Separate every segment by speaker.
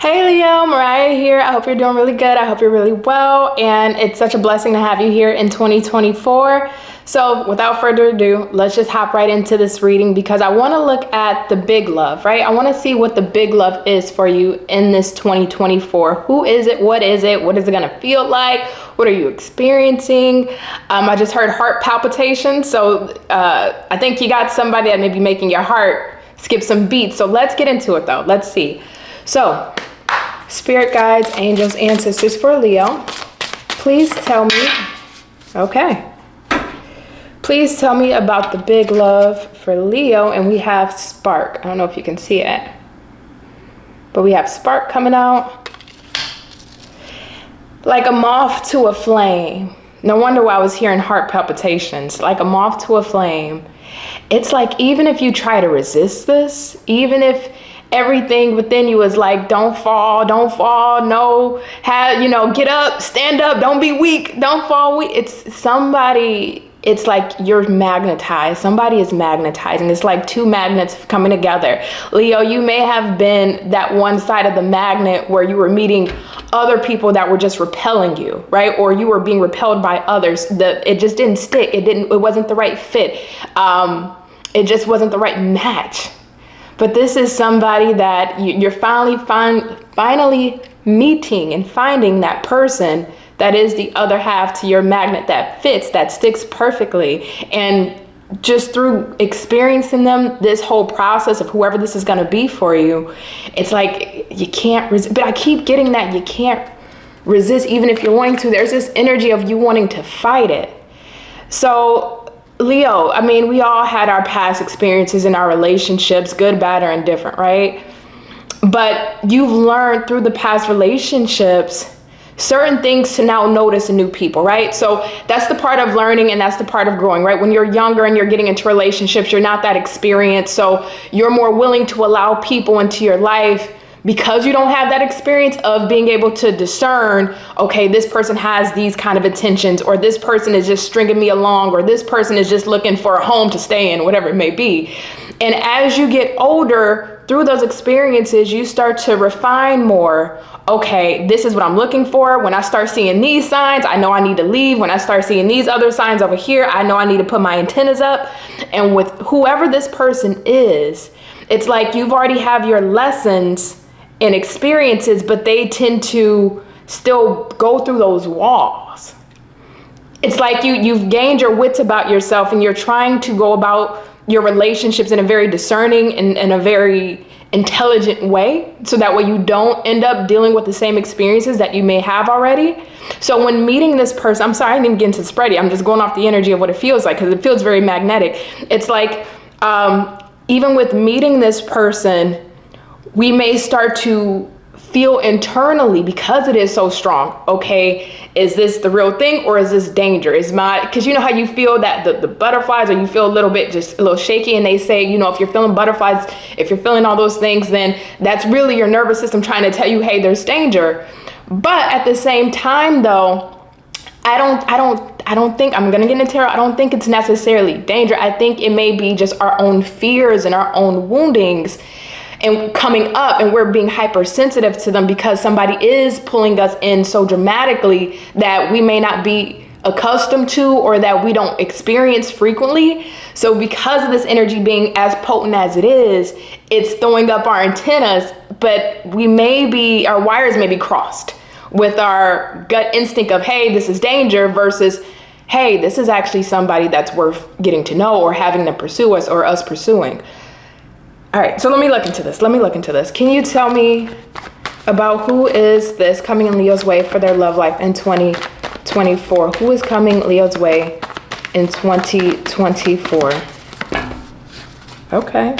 Speaker 1: Hey Leo, Mariah here. I hope you're doing really good. I hope you're really well. And it's such a blessing to have you here in 2024. So without further ado, let's just hop right into this reading because I want to look at the big love, right? I want to see what the big love is for you in this 2024. Who is it? What is it? What is it going to feel like? What are you experiencing? I just heard heart palpitations. So I think you got somebody that may be making your heart skip some beats. So let's get into it though. Let's see. So spirit guides, angels, ancestors for Leo, please tell me, okay. Please tell me about the big love for Leo. And we have spark. I don't know if you can see it, but we have spark coming out. Like a moth to a flame. No wonder why I was hearing heart palpitations. Like a moth to a flame. It's like even if you try to resist this, even if everything within you is like, don't fall, no, get up, stand up, don't be weak, don't fall weak. It's like you're magnetized. Somebody is magnetizing. It's like two magnets coming together. Leo, you may have been that one side of the magnet where you were meeting other people that were just repelling you, right? Or you were being repelled by others. It just didn't stick. It wasn't the right fit. It just wasn't the right match. But this is somebody that you're finally meeting and finding that person that is the other half to your magnet that fits, that sticks perfectly. And just through experiencing them, this whole process of whoever this is going to be for you, it's like you can't resist. But I keep getting that you can't resist even if you're wanting to. There's this energy of you wanting to fight it. So Leo, I mean, we all had our past experiences in our relationships, good, bad, or indifferent, right? But you've learned through the past relationships certain things to now notice in new people, right? So that's the part of learning and that's the part of growing, right? When you're younger and you're getting into relationships, you're not that experienced. So you're more willing to allow people into your life because you don't have that experience of being able to discern, okay, this person has these kind of intentions, or this person is just stringing me along, or this person is just looking for a home to stay in, whatever it may be. And as you get older, through those experiences, you start to refine more. Okay, this is what I'm looking for. When I start seeing these signs, I know I need to leave. When I start seeing these other signs over here, I know I need to put my antennas up. And with whoever this person is, it's like you've already have your lessons and experiences, but they tend to still go through those walls. It's like you've gained your wits about yourself and you're trying to go about your relationships in a very discerning and in a very intelligent way, so that way you don't end up dealing with the same experiences that you may have already. So when meeting this person, I'm sorry, I didn't even get into spready. I'm just going off the energy of what it feels like because it feels very magnetic. It's like even with meeting this person, we may start to feel internally, because it is so strong, okay, is this the real thing or is this danger? Because you know how you feel that the butterflies, or you feel a little bit just a little shaky, and they say, if you're feeling butterflies, if you're feeling all those things, then that's really your nervous system trying to tell you, hey, there's danger. But at the same time though, I don't think, I'm gonna get into tarot, I don't think it's necessarily danger. I think it may be just our own fears and our own woundings and coming up, and we're being hypersensitive to them because somebody is pulling us in so dramatically that we may not be accustomed to, or that we don't experience frequently. So because of this energy being as potent as it is, it's throwing up our antennas, but our wires may be crossed with our gut instinct of, hey, this is danger, versus, hey, this is actually somebody that's worth getting to know or having them pursue us, or us pursuing. All right, so let me look into this. Can you tell me about who is this coming in Leo's way for their love life in 2024? Who is coming Leo's way in 2024? Okay.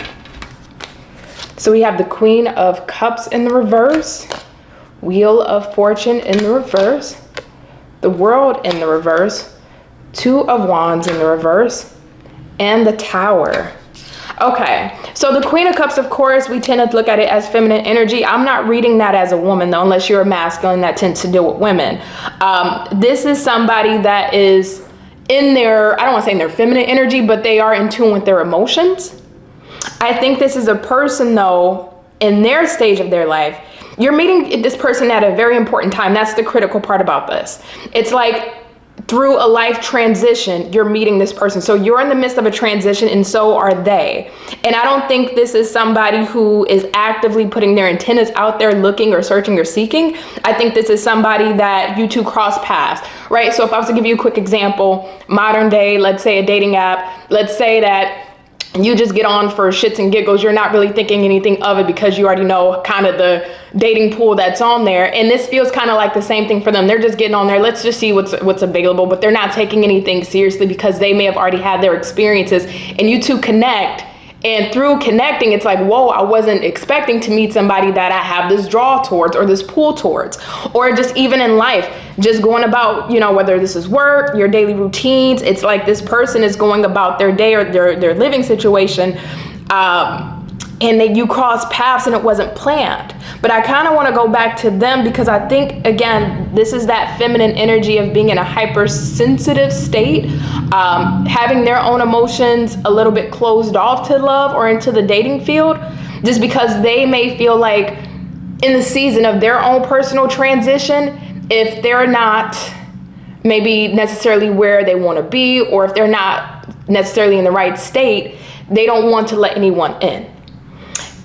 Speaker 1: So we have the Queen of Cups in the reverse, Wheel of Fortune in the reverse, the World in the reverse, Two of Wands in the reverse, and the Tower. Okay, so the Queen of Cups, of course, we tend to look at it as feminine energy. I'm not reading that as a woman, though, unless you're a masculine that tends to deal with women. This is somebody that is in their, I don't want to say in their feminine energy, but they are in tune with their emotions. I think this is a person, though, in their stage of their life You're meeting this person at a very important time. That's the critical part about this. It's like through a life transition, you're meeting this person. So you're in the midst of a transition, and so are they. And I don't think this is somebody who is actively putting their antennas out there looking or searching or seeking. I think this is somebody that you two cross paths, right? So if I was to give you a quick example, modern day, let's say a dating app, let's say that you just get on for shits and giggles. You're not really thinking anything of it because you already know kind of the dating pool that's on there. And this feels kind of like the same thing for them. They're just getting on there. Let's just see what's available, but they're not taking anything seriously because they may have already had their experiences, and you two connect. And through connecting, it's like, whoa, I wasn't expecting to meet somebody that I have this draw towards or this pull towards. Or just even in life, just going about, whether this is work, your daily routines, it's like this person is going about their day or their living situation, and then you cross paths and it wasn't planned. But I kind of want to go back to them because I think, again, this is that feminine energy of being in a hypersensitive state, having their own emotions a little bit closed off to love or into the dating field, just because they may feel like in the season of their own personal transition, if they're not maybe necessarily where they want to be, or if they're not necessarily in the right state, they don't want to let anyone in.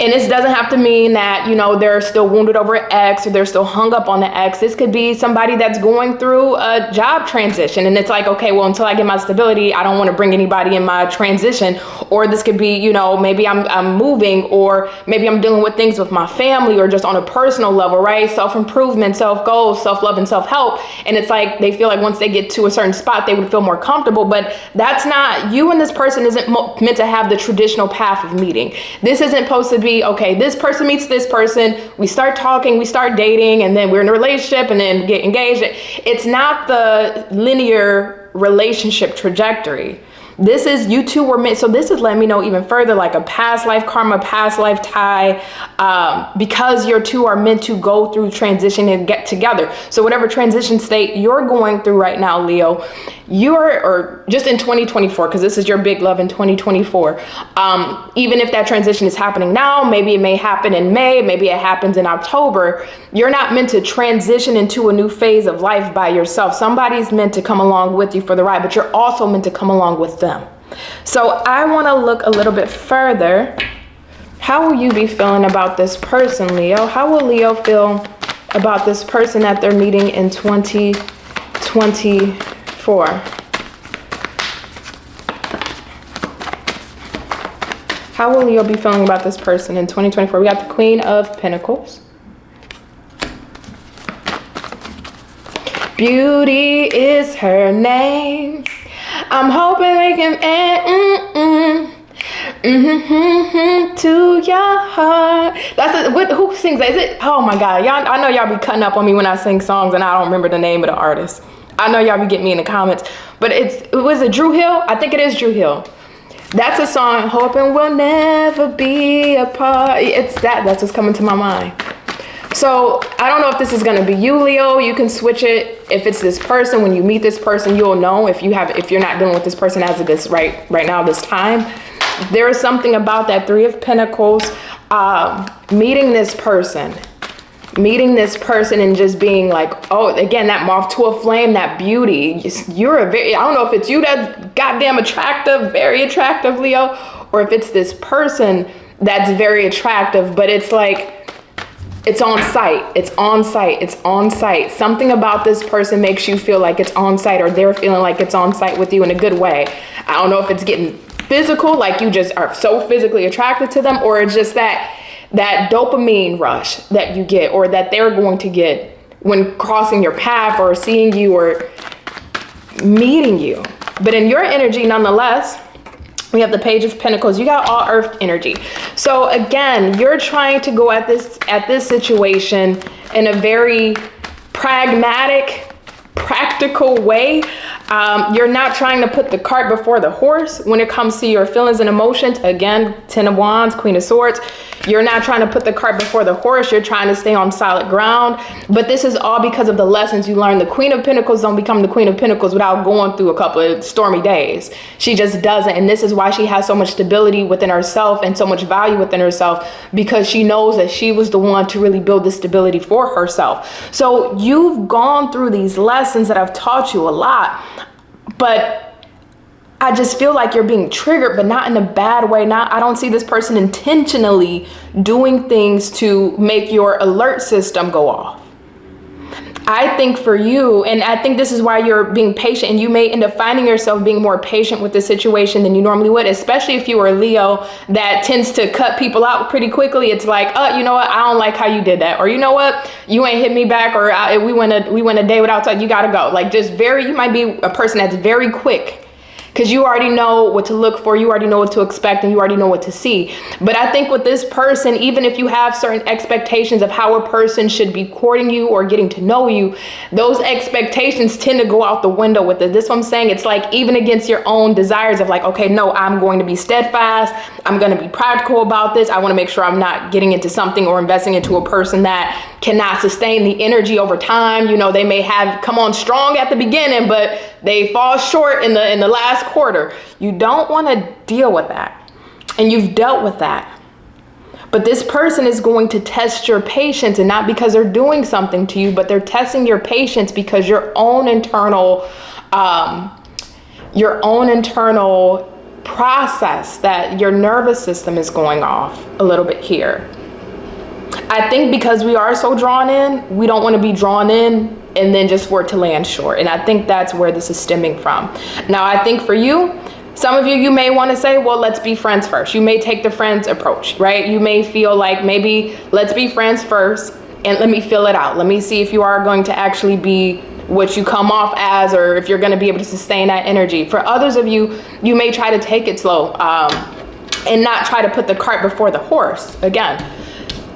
Speaker 1: And this doesn't have to mean that, they're still wounded over an ex or they're still hung up on the ex. This could be somebody that's going through a job transition. And it's like, okay, well, until I get my stability, I don't want to bring anybody in my transition. Or this could be, maybe I'm moving, or maybe I'm dealing with things with my family or just on a personal level, right? Self-improvement, self-goals, self-love, and self-help. And it's like they feel like once they get to a certain spot, they would feel more comfortable. But that's not, you and this person isn't meant to have the traditional path of meeting. This isn't supposed to be, okay, this person meets this person, we start talking, we start dating, and then we're in a relationship and then get engaged. It's not the linear relationship trajectory. This is, you two were meant, so this is letting me know even further, like a past life karma, past life tie, because your two are meant to go through transition and get together. So whatever transition state you're going through right now, Leo, or just in 2024, because this is your big love in 2024, even if that transition is happening now, maybe it may happen in May, maybe it happens in October, you're not meant to transition into a new phase of life by yourself. Somebody's meant to come along with you for the ride, but you're also meant to come along with them. So I want to look a little bit further. How will you be feeling about this person, Leo? How will Leo feel about this person that they're meeting in 2024? How will Leo be feeling about this person in 2024? We got the Queen of Pentacles. Beauty is her name. I'm hoping we can to your heart. Who sings that? Is it? Oh my God, y'all! I know y'all be cutting up on me when I sing songs and I don't remember the name of the artist. I know y'all be getting me in the comments, but was it Drew Hill? I think it is Drew Hill. That's a song. Hoping we'll never be apart. That's what's coming to my mind. So I don't know if this is going to be you, Leo. You can switch it. If it's this person, when you meet this person, you'll know if you're not dealing with this person as of this right now, this time. There is something about that Three of Pentacles, meeting this person and just being like, oh, again, that moth to a flame, that beauty. I don't know if it's you that's goddamn attractive, very attractive, Leo, or if it's this person that's very attractive, but it's like, it's on site. It's on site. It's on site. Something about this person makes you feel like it's on site, or they're feeling like it's on site with you in a good way. I don't know if it's getting physical, like you just are so physically attracted to them, or it's just that dopamine rush that you get, or that they're going to get when crossing your path or seeing you or meeting you. But in your energy, nonetheless, we have the Page of Pentacles. You got all earth energy. So again, you're trying to go at this situation in a very pragmatic, practical way. You're not trying to put the cart before the horse when it comes to your feelings and emotions. Again, 10 of Wands, Queen of Swords. You're not trying to put the cart before the horse. You're trying to stay on solid ground. But this is all because of the lessons you learned. The Queen of Pentacles don't become the Queen of Pentacles without going through a couple of stormy days. She just doesn't. And this is why she has so much stability within herself and so much value within herself, because she knows that she was the one to really build this stability for herself. So you've gone through these lessons that have taught you a lot, but I just feel like you're being triggered, but not in a bad way. I don't see this person intentionally doing things to make your alert system go off. I think for you, and I think this is why you're being patient, and you may end up finding yourself being more patient with the situation than you normally would, especially if you are a Leo that tends to cut people out pretty quickly. It's like, oh, you know what? I don't like how you did that. Or you know what? You ain't hit me back, or we went a day without talking. You got to go. Like, you might be a person that's very quick, because you already know what to look for, you already know what to expect, and you already know what to see. But I think with this person, even if you have certain expectations of how a person should be courting you or getting to know you, those expectations tend to go out the window with it. This is what I'm saying. It's like, even against your own desires of like, okay, no, I'm going to be steadfast. I'm going to be practical about this. I want to make sure I'm not getting into something or investing into a person that cannot sustain the energy over time. You know, they may have come on strong at the beginning, but they fall short in the last quarter. You don't want to deal with that. And you've dealt with that. But this person is going to test your patience, and not because they're doing something to you, but they're testing your patience because your own internal process, that your nervous system is going off a little bit here. I think because we are so drawn in, we don't want to be drawn in and then just for it to land short. And I think that's where this is stemming from. Now, I think for you, some of you may want to say, well, let's be friends first. You may take the friends approach, right? You may feel like maybe let's be friends first and let me feel it out. Let me see if you are going to actually be what you come off as, or if you're going to be able to sustain that energy. For others of you, you may try to take it slow and not try to put the cart before the horse. Again,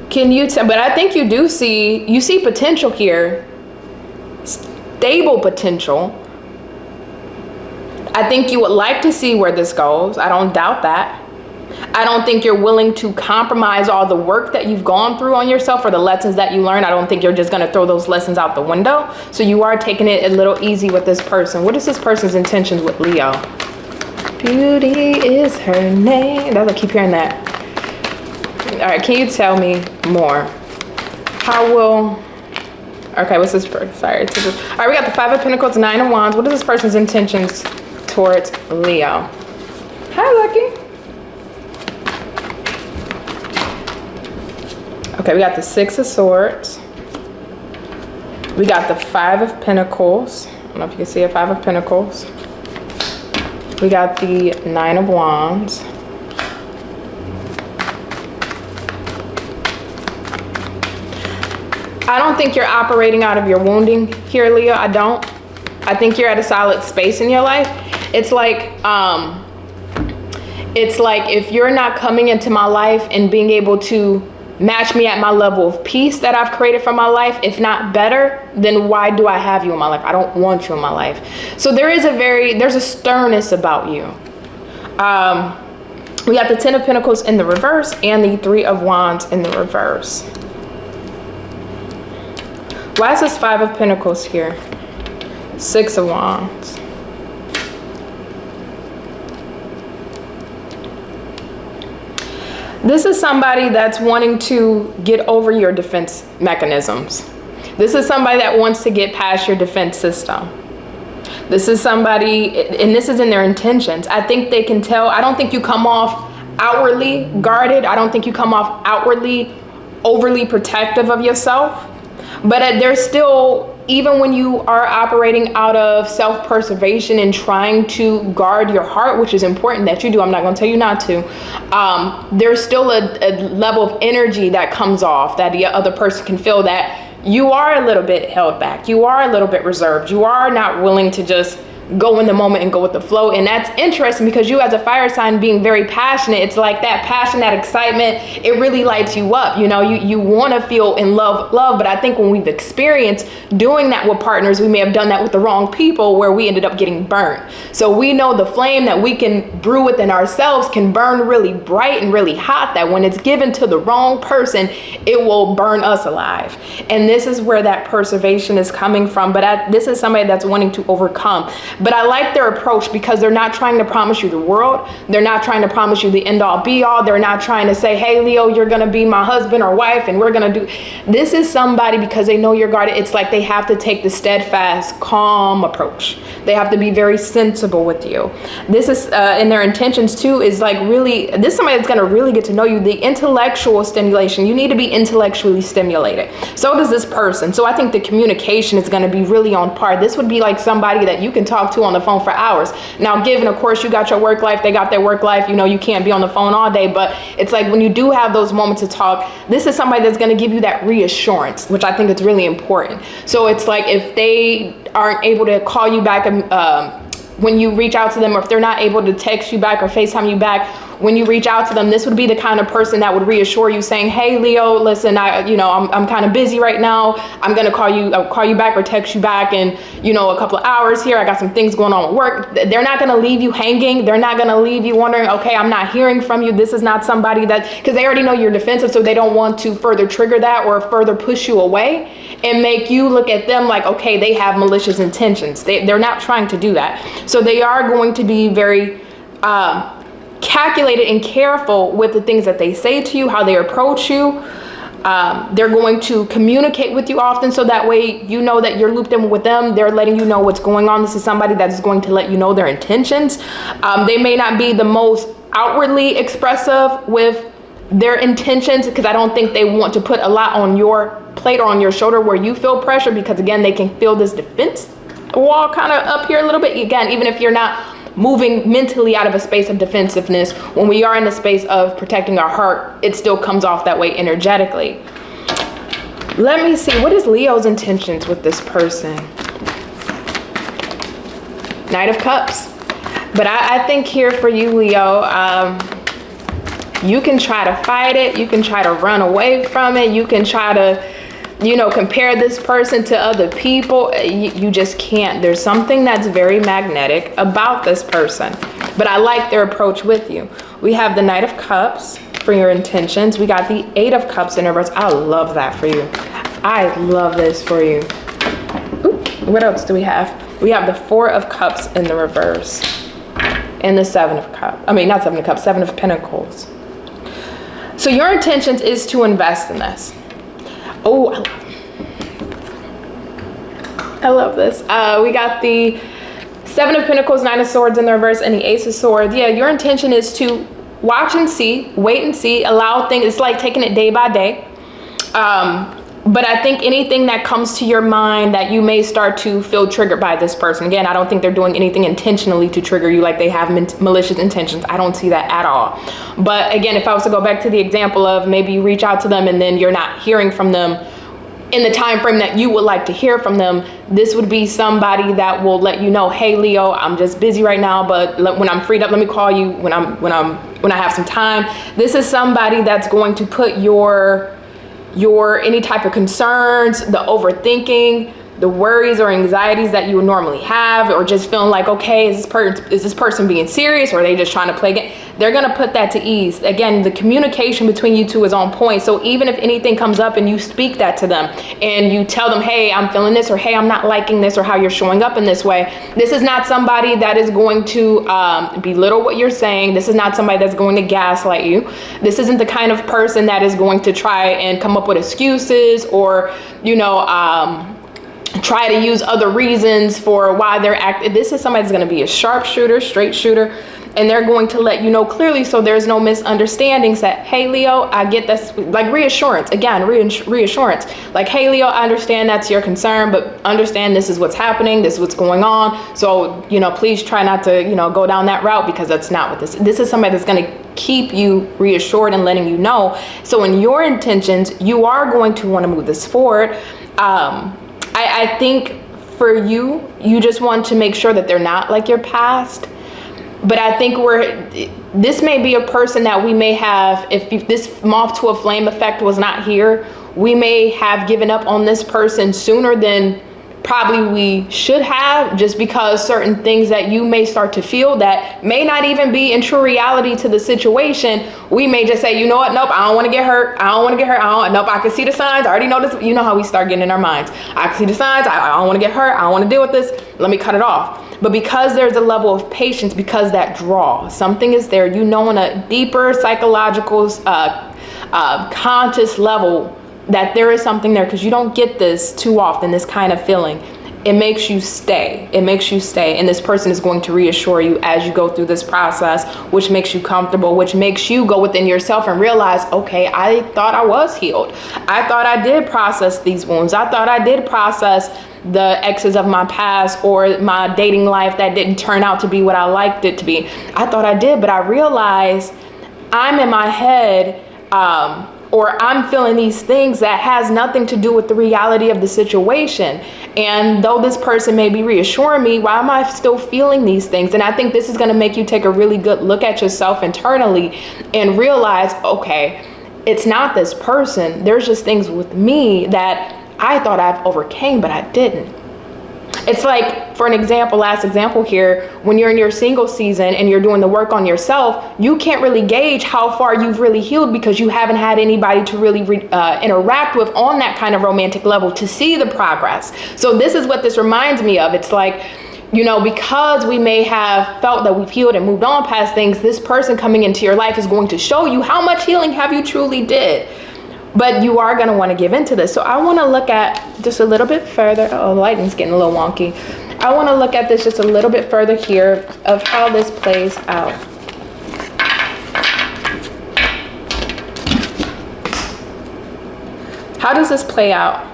Speaker 1: can you tell? But I think you see potential here, stable potential. I think you would like to see where this goes. I don't doubt that. I don't think you're willing to compromise all the work that you've gone through on yourself or the lessons that you learned. I don't think you're just going to throw those lessons out the window. So you are taking it a little easy with this person. What is this person's intentions with Leo? Beauty is her name. I keep hearing that. All right, can you tell me more? Okay, what's this person? Sorry. All right, we got the 5 of Pentacles, 9 of Wands. What is this person's intentions towards Leo? Hi, Lucky. Okay, we got the 6 of Swords. We got the 5 of Pentacles. I don't know if you can see a 5 of Pentacles. We got the 9 of Wands. I don't think you're operating out of your wounding here, Leo. I don't. I think you're at a solid space in your life. It's like if you're not coming into my life and being able to match me at my level of peace that I've created for my life, if not better, then why do I have you in my life? I don't want you in my life. So there's a sternness about you. We got the 10 of Pentacles in the reverse and the 3 of Wands in the reverse. Why is this 5 of Pentacles here? 6 of Wands. This is somebody that's wanting to get over your defense mechanisms. This is somebody that wants to get past your defense system. This is somebody, and this is in their intentions. I think they can tell. I don't think you come off outwardly guarded. I don't think you come off outwardly overly protective of yourself. But there's still, even when you are operating out of self-preservation and trying to guard your heart, which is important that you do, I'm not going to tell you not to, there's still a level of energy that comes off that the other person can feel, that you are a little bit held back. You are a little bit reserved. You are not willing to just go in the moment and go with the flow. And that's interesting because you as a fire sign being very passionate, it's like that passion, that excitement, it really lights you up. You know, you want to feel in love, but I think when we've experienced doing that with partners, we may have done that with the wrong people where we ended up getting burnt. So we know the flame that we can brew within ourselves can burn really bright and really hot, that when it's given to the wrong person, it will burn us alive. And this is where that preservation is coming from. But this is somebody that's wanting to overcome. But I like their approach because they're not trying to promise you the world. They're not trying to promise you the end all be all. They're not trying to say, hey, Leo, you're going to be my husband or wife and we're going to do. This is somebody, because they know you're guarded. It's like they have to take the steadfast, calm approach. They have to be very sensible with you. This is, in their intentions too, is like really, this is somebody that's going to really get to know you. The intellectual stimulation, you need to be intellectually stimulated. So does this person. So I think the communication is going to be really on par. This would be like somebody that you can talk to on the phone for hours. Now, given, of course, you got your work life, they got their work life, you know, you can't be on the phone all day, but it's like when you do have those moments to talk, this is somebody that's going to give you that reassurance, which I think is really important. So it's like if they aren't able to call you back when you reach out to them, or if they're not able to text you back or FaceTime you back, when you reach out to them, this would be the kind of person that would reassure you saying, hey, Leo, listen, I'm kind of busy right now. I'm going to I'll call you back or text you back in, a couple of hours here. I got some things going on with work. They're not going to leave you hanging. They're not going to leave you wondering, okay, I'm not hearing from you. This is not somebody because they already know you're defensive. So they don't want to further trigger that or further push you away and make you look at them like, okay, they have malicious intentions. They're not trying to do that. So they are going to be very, calculated and careful with the things that they say to you, how they approach you. They're going to communicate with you often, so that way you know that you're looped in with them. They're letting you know what's going on. This is somebody that is going to let you know their intentions. They may not be the most outwardly expressive with their intentions, because I don't think they want to put a lot on your plate or on your shoulder where you feel pressure, because again, they can feel this defense wall kind of up here a little bit. Again, even if you're not moving mentally out of a space of defensiveness, when we are in the space of protecting our heart, it still comes off that way energetically. Let me see, what is Leo's intentions with this person? Knight of Cups. But I think here for you, Leo, you can try to fight it. You can try to run away from it. You can try to compare this person to other people. You just can't. There's something that's very magnetic about this person. But I like their approach with you. We have the Knight of Cups for your intentions. We got the Eight of Cups in reverse. I love that for you. I love this for you. Ooh, what else do we have? We have the Four of Cups in the reverse. And the Seven of Cups. I mean, not Seven of Cups, Seven of Pentacles. So your intentions is to invest in this. Oh, I love this. We got the Seven of Pentacles, Nine of Swords in the reverse, and the Ace of Swords. Yeah, your intention is to watch and see, wait and see, allow things. It's like taking it day by day. But I think anything that comes to your mind that you may start to feel triggered by this person. Again, I don't think they're doing anything intentionally to trigger you, like they have malicious intentions. I don't see that at all. But again, if I was to go back to the example of maybe you reach out to them and then you're not hearing from them in the time frame that you would like to hear from them, this would be somebody that will let you know, hey, Leo, I'm just busy right now, but when I'm freed up, let me call you when I have some time. This is somebody that's going to put your any type of concerns, the overthinking, the worries or anxieties that you would normally have, or just feeling like, okay, is this person being serious, or are they just trying to play a game? They're going to put that to ease. Again, the communication between you two is on point. So even if anything comes up and you speak that to them and you tell them, hey, I'm feeling this, or hey, I'm not liking this, or how you're showing up in this way, this is not somebody that is going to belittle what you're saying. This is not somebody that's going to gaslight you. This isn't the kind of person that is going to try and come up with excuses or, try to use other reasons for why they're acting. This is somebody that's going to be a sharpshooter, straight shooter, and they're going to let you know clearly, so there's no misunderstandings, that, hey, Leo, I get this, like reassurance. Again, reassurance. Like, hey, Leo, I understand that's your concern, but understand this is what's happening. This is what's going on. So, please try not to, go down that route, because that's not what this is. Somebody that's going to keep you reassured and letting you know. So in your intentions, you are going to want to move this forward. I think for you. You just want to make sure that they're not like your past. But I think this may be a person that we may have, if this moth to a flame effect was not here, we may have given up on this person sooner than probably we should have, just because certain things that you may start to feel that may not even be in true reality to the situation. We may just say, you know what, nope, I don't want to get hurt. Nope, I can see the signs. I already know this. You know how we start getting in our minds. I can see the signs. I don't want to get hurt. I don't want to deal with this. Let me cut it off. But because there's a level of patience, because that draw, something is there, you know, on a deeper psychological, conscious level, that there is something there, because you don't get this too often, this kind of feeling. It makes you stay. And this person is going to reassure you as you go through this process, which makes you comfortable, which makes you go within yourself and realize, okay, I thought I was healed. I thought I did process these wounds. I thought I did process the exes of my past, or my dating life that didn't turn out to be what I liked it to be. I thought I did, but I realized I'm in my head, or I'm feeling these things that has nothing to do with the reality of the situation. And though this person may be reassuring me, why am I still feeling these things? And I think this is going to make you take a really good look at yourself internally and realize, okay, it's not this person. There's just things with me that I thought I've overcame, but I didn't. It's like, for an example, last example here, when you're in your single season and you're doing the work on yourself, you can't really gauge how far you've really healed, because you haven't had anybody to really interact with on that kind of romantic level to see the progress. So this is what this reminds me of. It's like, you know, because we may have felt that we've healed and moved on past things, this person coming into your life is going to show you how much healing have you truly did. But you are going to want to give into this. So I want to look at just a little bit further. Oh, the lighting's getting a little wonky. I want to look at this just a little bit further here of how this plays out. How does this play out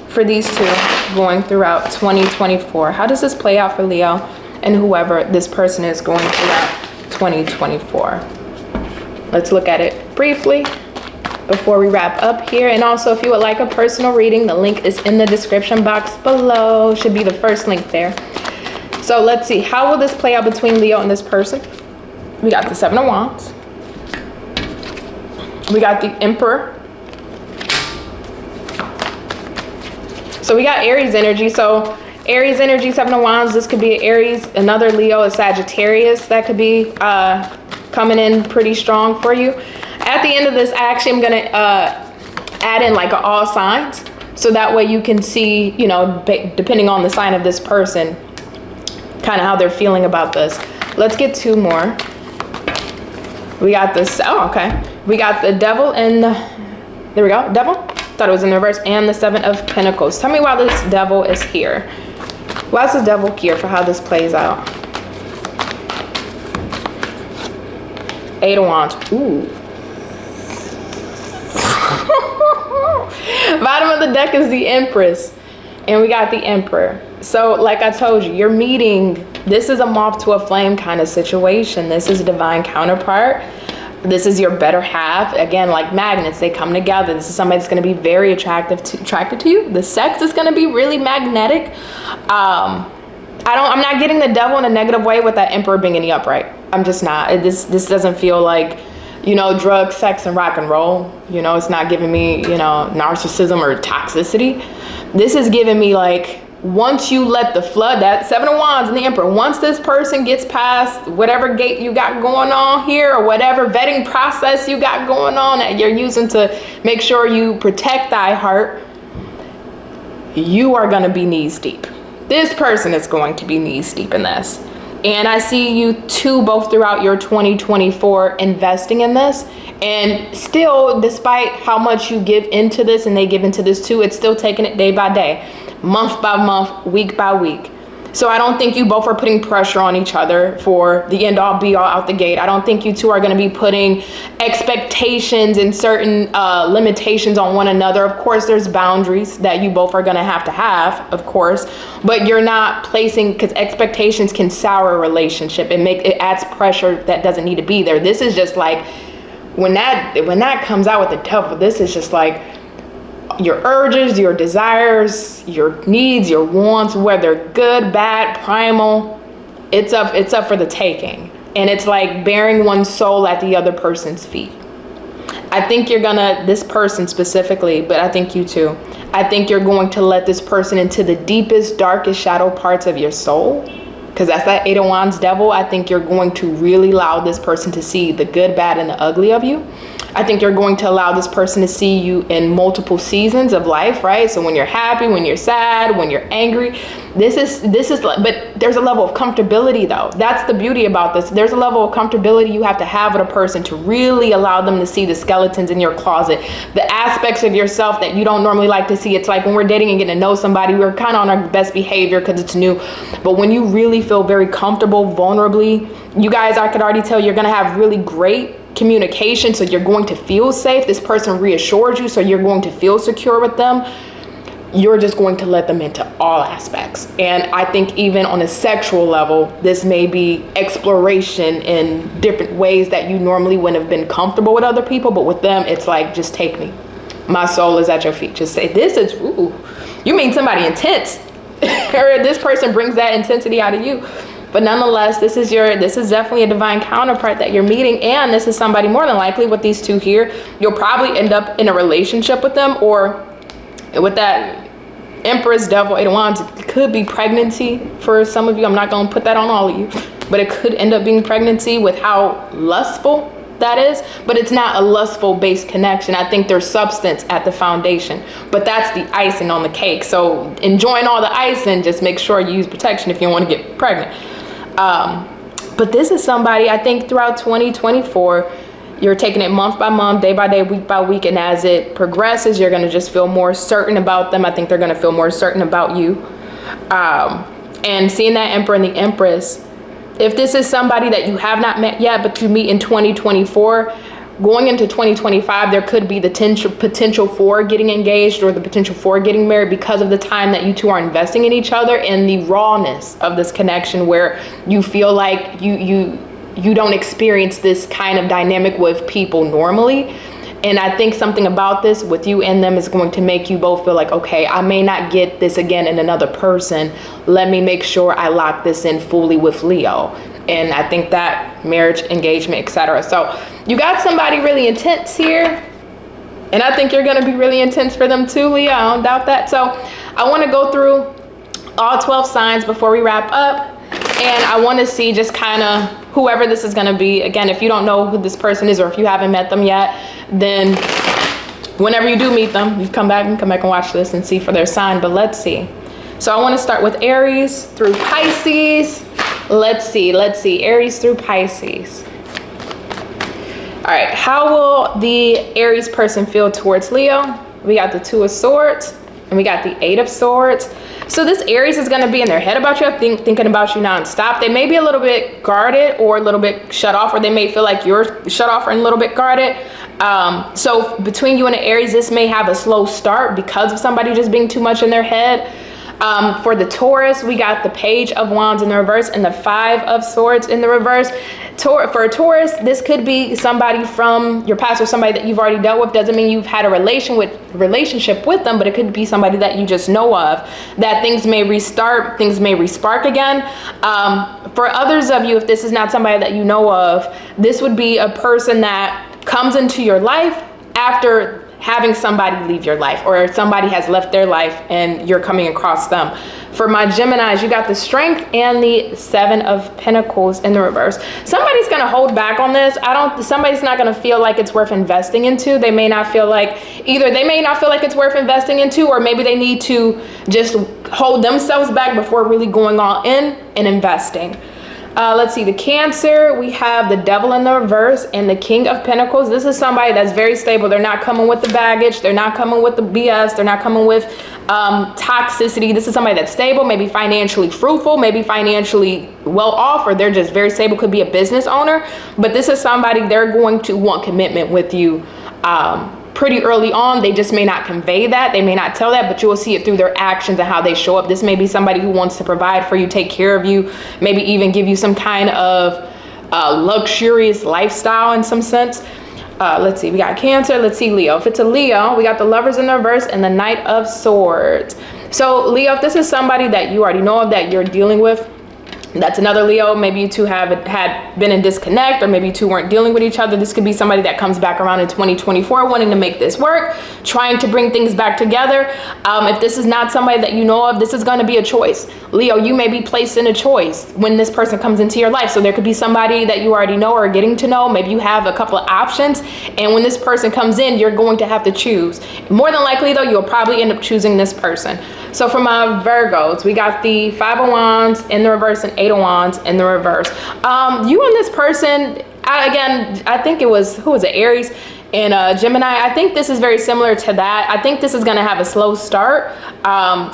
Speaker 1: for these two going throughout 2024? How does this play out for Leo and whoever this person is going throughout 2024? Let's look at it briefly before we wrap up here. And also, if you would like a personal reading, the link is in the description box below. Should be the first link there. So let's see, how will this play out between Leo and this person? We got the Seven of Wands. We got the Emperor. So we got Aries energy. So Aries energy, Seven of Wands, this could be an Aries, another Leo, a Sagittarius that could be coming in pretty strong for you. At the end of this, I actually am going to add in like all signs, so that way you can see, you know, depending on the sign of this person, kind of how they're feeling about this. Let's get two more. We got this. Oh, okay. We got the Devil and there we go. Devil. Thought it was in the reverse, and the Seven of Pentacles. Tell me why this Devil is here. Why is the Devil here for how this plays out? Eight of Wands. Ooh. Bottom of the deck is the Empress, and we got the Emperor. So like I told you, you're meeting, this is a moth to a flame kind of situation. This is a divine counterpart. This is your better half. Again, like magnets, they come together. This is somebody that's going to be very attracted to you. The sex is going to be really magnetic. I'm not getting the Devil in a negative way with that Emperor being in the upright. I'm just not. This doesn't feel like, you know, drugs, sex, and rock and roll. You know, it's not giving me, you know, narcissism or toxicity. This is giving me like, once you let the flood, that Seven of Wands and the Emperor, once this person gets past whatever gate you got going on here, or whatever vetting process you got going on that you're using to make sure you protect thy heart, you are going to be knees deep. This person is going to be knees deep in this. And I see you two both throughout your 2024 investing in this. And still, despite how much you give into this and they give into this too, it's still taking it day by day, month by month, week by week. So I don't think you both are putting pressure on each other for the end all be all out the gate. I don't think you two are going to be putting expectations and certain limitations on one another. Of course, there's boundaries that you both are going to have, of course, but you're not placing, because expectations can sour a relationship and it adds pressure that doesn't need to be there. This is just like, when that comes out with the Devil, this is just like, your urges, your desires, your needs, your wants, whether good, bad, primal, it's up for the taking. And it's like bearing one's soul at the other person's feet. I think this person specifically, but I think you too, I think you're going to let this person into the deepest, darkest shadow parts of your soul. Because that's that Eight of Wands devil. I think you're going to really allow this person to see the good, bad, and the ugly of you. I think you're going to allow this person to see you in multiple seasons of life, right? So when you're happy, when you're sad, when you're angry, this is, but there's a level of comfortability though. That's the beauty about this. There's a level of comfortability you have to have with a person to really allow them to see the skeletons in your closet, the aspects of yourself that you don't normally like to see. It's like when we're dating and getting to know somebody, we're kind of on our best behavior because it's new. But when you really feel very comfortable, vulnerably, you guys, I could already tell you're going to have really great communication, so you're going to feel safe. This person reassures you, so you're going to feel secure with them. You're just going to let them into all aspects. And I think even on a sexual level, this may be exploration in different ways that you normally wouldn't have been comfortable with other people, but with them it's like, just take me, my soul is at your feet. Just say, this is, ooh, you mean somebody intense. Or this person brings that intensity out of you. But nonetheless, this is definitely a divine counterpart that you're meeting. And this is somebody, more than likely with these two here, you'll probably end up in a relationship with them, or with that Empress, Devil, Eight of Wands, it could be pregnancy for some of you. I'm not going to put that on all of you, but it could end up being pregnancy with how lustful that is. But it's not a lustful based connection. I think there's substance at the foundation, but that's the icing on the cake. So enjoying all the icing, just make sure you use protection if you want to get pregnant. But this is somebody, I think throughout 2024, you're taking it month by month, day by day, week by week. And as it progresses, you're going to just feel more certain about them. I think they're going to feel more certain about you. And seeing that Emperor and the Empress, if this is somebody that you have not met yet, but you meet in 2024, going into 2025, there could be the potential for getting engaged or the potential for getting married because of the time that you two are investing in each other and the rawness of this connection, where you feel like you don't experience this kind of dynamic with people normally. And I think something about this with you and them is going to make you both feel like, okay, I may not get this again in another person. Let me make sure I lock this in fully with Leo. And I think that marriage, engagement, etc. So you got somebody really intense here. And I think you're going to be really intense for them too, Leo. I don't doubt that. So I want to go through all 12 signs before we wrap up. And I want to see just kind of whoever this is going to be. Again, if you don't know who this person is, or if you haven't met them yet, then whenever you do meet them, you come back and watch this and see for their sign. But let's see. So I want to start with Aries through Pisces. Let's see, Aries through Pisces. All right, how will the Aries person feel towards Leo? We got the Two of Swords and we got the Eight of Swords. So this Aries is going to be in their head about you, thinking about you nonstop. They may be a little bit guarded or a little bit shut off, or they may feel like you're shut off or a little bit guarded. So between you and the Aries, this may have a slow start because of somebody just being too much in their head. For the Taurus, we got the Page of Wands in the reverse and the Five of Swords in the reverse. For a Taurus, this could be somebody from your past or somebody that you've already dealt with. Doesn't mean you've had a relationship with them, but it could be somebody that you just know of, that things may restart, things may respark again. For others of you, if this is not somebody that you know of, this would be a person that comes into your life after having somebody leave your life, or somebody has left their life and you're coming across them. For my Geminis, you got the Strength and the Seven of Pentacles in the reverse. Somebody's going to hold back on this. Somebody's not going to feel like it's worth investing into. They may not feel like it's worth investing into, or maybe they need to just hold themselves back before really going all in and investing. Let's see, the Cancer, we have the Devil in the reverse and the King of Pentacles. This is somebody that's very stable. They're not coming with the baggage. They're not coming with the BS. They're not coming with toxicity. This is somebody that's stable, maybe financially fruitful, maybe financially well off, or they're just very stable. Could be a business owner, but this is somebody, they're going to want commitment with you pretty early on. They just may not convey that. They may not tell that, but you will see it through their actions and how they show up. This may be somebody who wants to provide for you, take care of you, maybe even give you some kind of luxurious lifestyle in some sense. Let's see, we got Cancer. Let's see, Leo. If it's a Leo, we got the Lovers in the reverse and the Knight of Swords. So Leo, if this is somebody that you already know of, that you're dealing with, that's another Leo. Maybe you two had been in disconnect, or maybe you two weren't dealing with each other. This could be somebody that comes back around in 2024 wanting to make this work, trying to bring things back together. If this is not somebody that you know of, this is going to be a choice. Leo, you may be placed in a choice when this person comes into your life. So there could be somebody that you already know or are getting to know. Maybe you have a couple of options, and when this person comes in, you're going to have to choose. More than likely though, you'll probably end up choosing this person. So for my Virgos, we got the 5 of Wands in the reverse and 8 of Wands in the reverse. You and this person, I think it was, who was it, Aries and Gemini. I think this is very similar to that. I think this is going to have a slow start.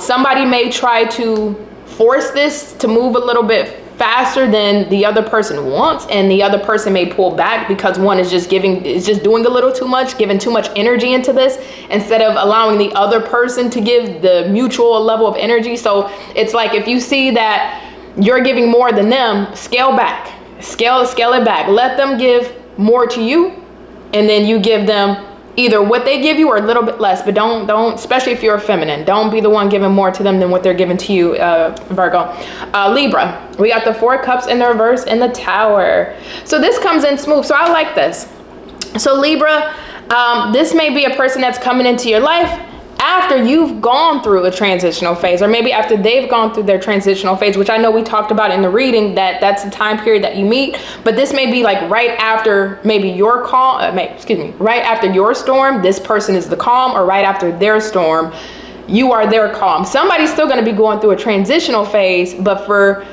Speaker 1: Somebody may try to force this to move a little bit faster than the other person wants, and the other person may pull back because one is just doing a little too much, giving too much energy into this, instead of allowing the other person to give the mutual level of energy. So it's like, if you see that you're giving more than them, scale back, scale it back. Let them give more to you, and then you give them either what they give you or a little bit less. But don't, especially if you're a feminine, don't be the one giving more to them than what they're giving to you, Virgo. Libra, we got the 4 Cups in the reverse and the Tower. So this comes in smooth. So I like this. So Libra, this may be a person that's coming into your life after you've gone through a transitional phase, or maybe after they've gone through their transitional phase, which I know we talked about in the reading, that's the time period that you meet. But this may be like right after maybe your calm, right after your storm, this person is the calm, or right after their storm, you are their calm. Somebody's still going to be going through a transitional phase, but for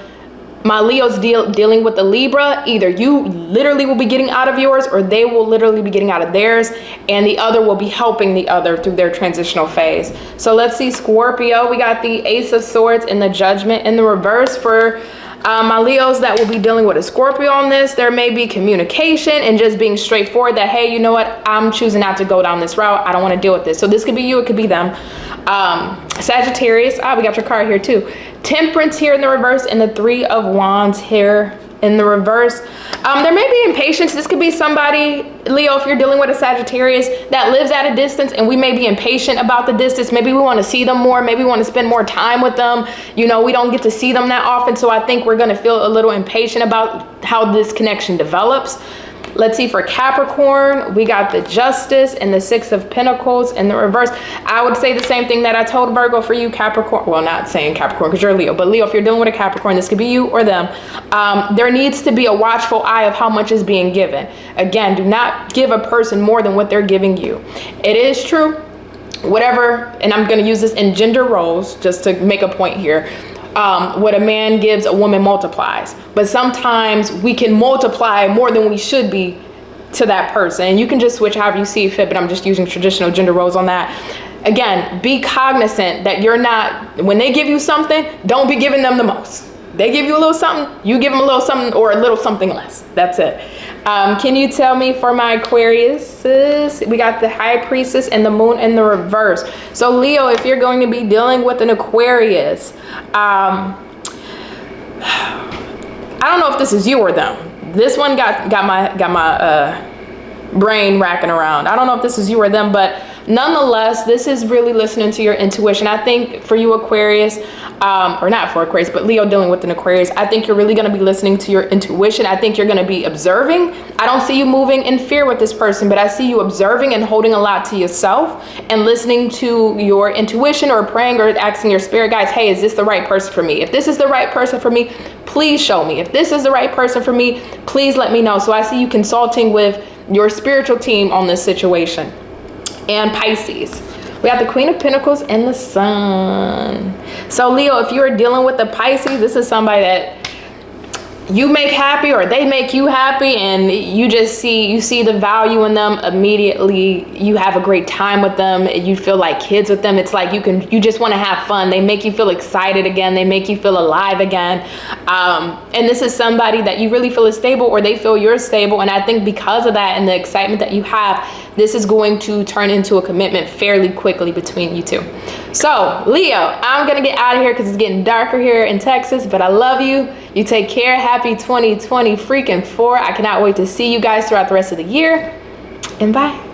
Speaker 1: my Leos dealing with the Libra, either you literally will be getting out of yours, or they will literally be getting out of theirs, and the other will be helping the other through their transitional phase. So let's see, Scorpio, we got the Ace of Swords and the Judgment in the reverse. For my Leos that will be dealing with a Scorpio on this, there may be communication and just being straightforward that, hey, you know what, I'm choosing not to go down this route. I don't want to deal with this. So this could be you, it could be them. Sagittarius, we got your card here too. Temperance here in the reverse, and the 3 of Wands here in the reverse. There may be impatience. This could be somebody, Leo, if you're dealing with a Sagittarius that lives at a distance, and we may be impatient about the distance. Maybe we want to see them more. Maybe we want to spend more time with them. You know, we don't get to see them that often. So I think we're going to feel a little impatient about how this connection develops. Let's see, for Capricorn, we got the Justice and the 6 of Pentacles in the reverse. I would say the same thing that I told Virgo for you, Capricorn. Well, not saying Capricorn because you're Leo, but Leo, if you're dealing with a Capricorn, this could be you or them. There needs to be a watchful eye of how much is being given. Again, do not give a person more than what they're giving you. It is true, whatever, and I'm going to use this in gender roles just to make a point here. What a man gives, a woman multiplies. But sometimes we can multiply more than we should be to that person. And you can just switch however you see fit, but I'm just using traditional gender roles on that. Again, be cognizant that you're not, when they give you something, don't be giving them the most. They give you a little something, you give them a little something, or a little something less. That's it. Can you tell me for my Aquarius, we got the High Priestess and the Moon in the reverse. So Leo, if you're going to be dealing with an Aquarius, I don't know if this is you or them. This one got my brain racking around. I don't know if this is you or them, but nonetheless, this is really listening to your intuition. I think for you Aquarius, or not for Aquarius, but Leo dealing with an Aquarius, I think you're really going to be listening to your intuition. I think you're going to be observing. I don't see you moving in fear with this person, but I see you observing and holding a lot to yourself and listening to your intuition, or praying or asking your spirit guides, hey, is this the right person for me? If this is the right person for me, please show me. If this is the right person for me, please let me know. So I see you consulting with your spiritual team on this situation. And Pisces, we have the Queen of Pentacles and the Sun. So Leo, if you're dealing with the Pisces, this is somebody that you make happy, or they make you happy, and you see the value in them immediately. You have a great time with them. You feel like kids with them. It's like you just want to have fun. They make you feel excited again. They make you feel alive again. And this is somebody that you really feel is stable, or they feel you're stable. And I think because of that and the excitement that you have, this is going to turn into a commitment fairly quickly between you two. So Leo, I'm going to get out of here because it's getting darker here in Texas, but I love you. You take care. Happy 2020 freaking 4. I cannot wait to see you guys throughout the rest of the year. And bye.